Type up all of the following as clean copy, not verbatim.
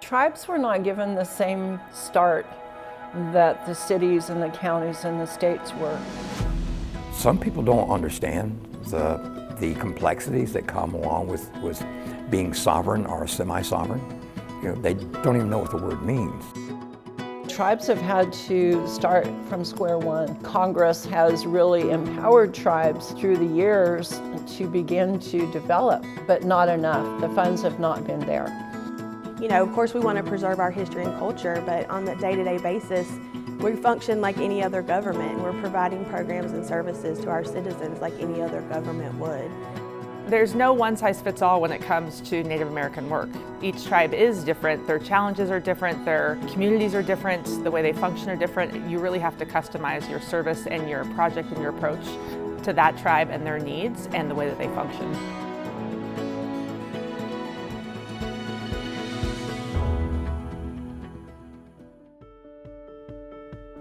Tribes were not given the same start that the cities and the counties and the states were. Some people don't understand the complexities that come along with being sovereign or semi-sovereign. You know, they don't even know what the word means. Tribes have had to start from square one. Congress has really empowered tribes through the years to begin to develop, but not enough. The funds have not been there. You know, of course we want to preserve our history and culture, but on the day-to-day basis, we function like any other government. We're providing programs and services to our citizens like any other government would. There's no one-size-fits-all when it comes to Native American work. Each tribe is different, their challenges are different, their communities are different, the way they function are different. You really have to customize your service and your project and your approach to that tribe and their needs and the way that they function.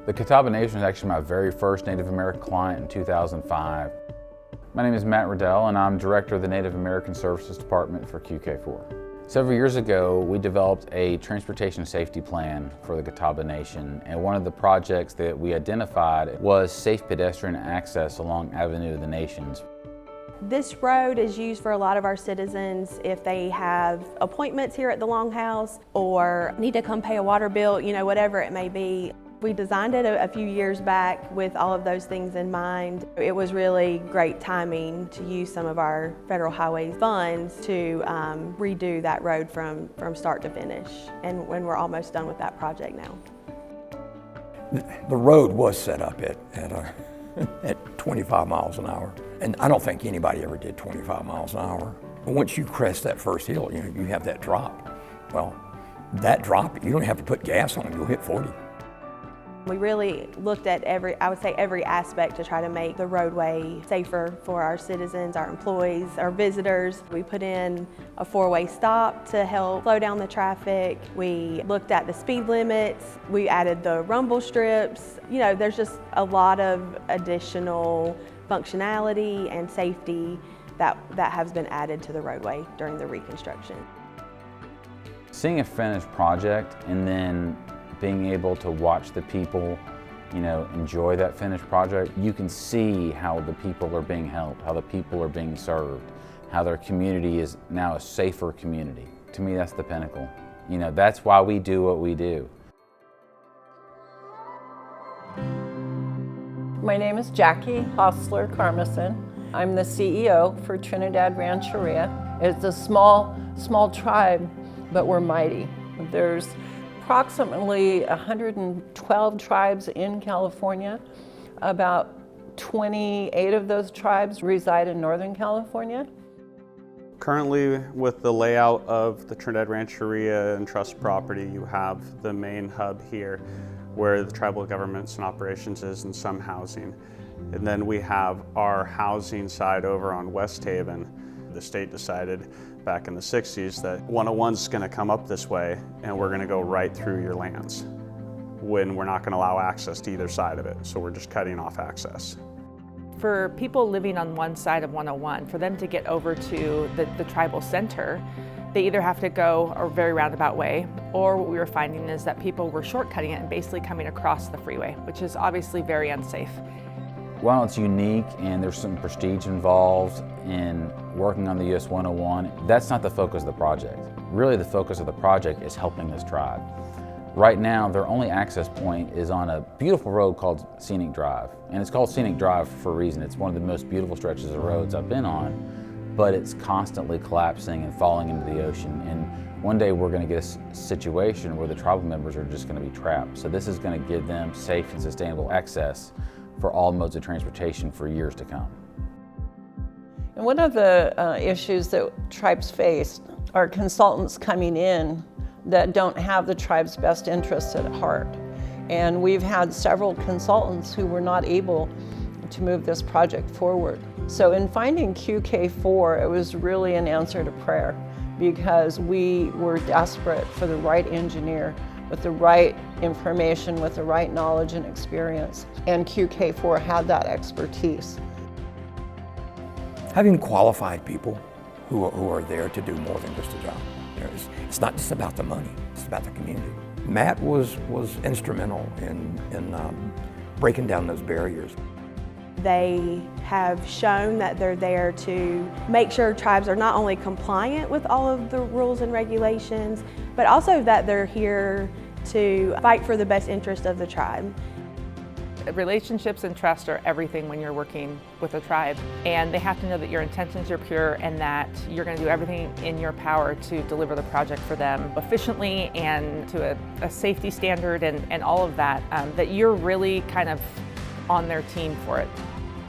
The Catawba Nation was actually my very first Native American client in 2005. My name is Matt Riddell and I'm Director of the Native American Services Department for Qk4. Several years ago, we developed a transportation safety plan for the Catawba Nation, and one of the projects that we identified was safe pedestrian access along Avenue of the Nations. This road is used for a lot of our citizens if they have appointments here at the Longhouse or need to come pay a water bill, you know, whatever it may be. We designed it a few years back with all of those things in mind. It was really great timing to use some of our federal highway funds to redo that road from start to finish. And when we're almost done with that project now. The road was set up at 25 miles an hour. And I don't think anybody ever did 25 miles an hour. But once you crest that first hill, you know, you have that drop. Well, that drop, you don't have to put gas on it, you'll hit 40. We really looked at every aspect to try to make the roadway safer for our citizens, our employees, our visitors. We put in a four-way stop to help slow down the traffic. We looked at the speed limits. We added the rumble strips. You know, there's just a lot of additional functionality and safety that has been added to the roadway during the reconstruction. Seeing a finished project and then being able to watch the people, you know, enjoy that finished project, you can see how the people are being helped, how the people are being served, how their community is now a safer community. To me, that's the pinnacle. You know, that's why we do what we do. My name is Jackie Hostler Carmison. I'm the CEO for Trinidad Rancheria. It's a small tribe, but we're mighty. There's approximately 112 tribes in California. About 28 of those tribes reside in Northern California. Currently, with the layout of the Trinidad Rancheria and Trust property, you have the main hub here where the tribal governments and operations is and some housing. And then we have our housing side over on West Haven. The state decided back in the 60s that 101's going to come up this way and we're going to go right through your lands when we're not going to allow access to either side of it. So we're just cutting off access. For people living on one side of 101, for them to get over to the tribal center, they either have to go a very roundabout way, or what we were finding is that people were shortcutting it and basically coming across the freeway, which is obviously very unsafe. While it's unique and there's some prestige involved in working on the US 101, that's not the focus of the project. Really, the focus of the project is helping this tribe. Right now, their only access point is on a beautiful road called Scenic Drive. And it's called Scenic Drive for a reason. It's one of the most beautiful stretches of roads I've been on, but it's constantly collapsing and falling into the ocean. And one day we're going to get a situation where the tribal members are just going to be trapped. So this is going to give them safe and sustainable access for all modes of transportation for years to come. And one of the issues that tribes face are consultants coming in that don't have the tribe's best interests at heart. And we've had several consultants who were not able to move this project forward. So in finding Qk4, it was really an answer to prayer, because we were desperate for the right engineer with the right information, with the right knowledge and experience. And Qk4 had that expertise. Having qualified people who are there to do more than just a job. You know, it's It's not just about the money, it's about the community. Matt was instrumental in breaking down those barriers. They have shown that they're there to make sure tribes are not only compliant with all of the rules and regulations, but also that they're here to fight for the best interest of the tribe. Relationships and trust are everything when you're working with a tribe, and they have to know that your intentions are pure and that you're going to do everything in your power to deliver the project for them efficiently and to a safety standard and all of that, that you're really kind of on their team for it.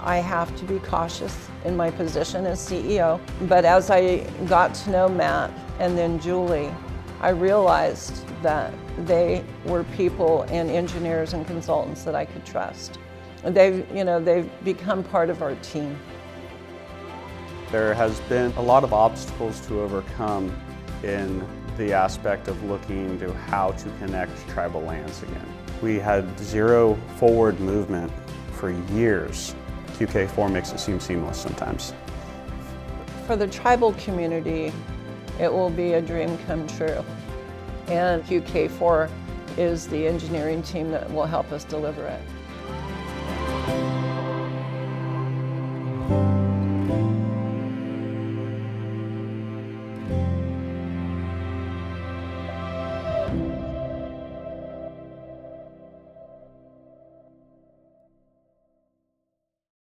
I have to be cautious in my position as CEO, but as I got to know Matt and then Julie, I realized that they were people and engineers and consultants that I could trust. They've become part of our team. There has been a lot of obstacles to overcome in the aspect of looking to how to connect tribal lands again. We had zero forward movement for years. Qk4 makes it seem seamless sometimes. For the tribal community, it will be a dream come true. And Qk4 is the engineering team that will help us deliver it.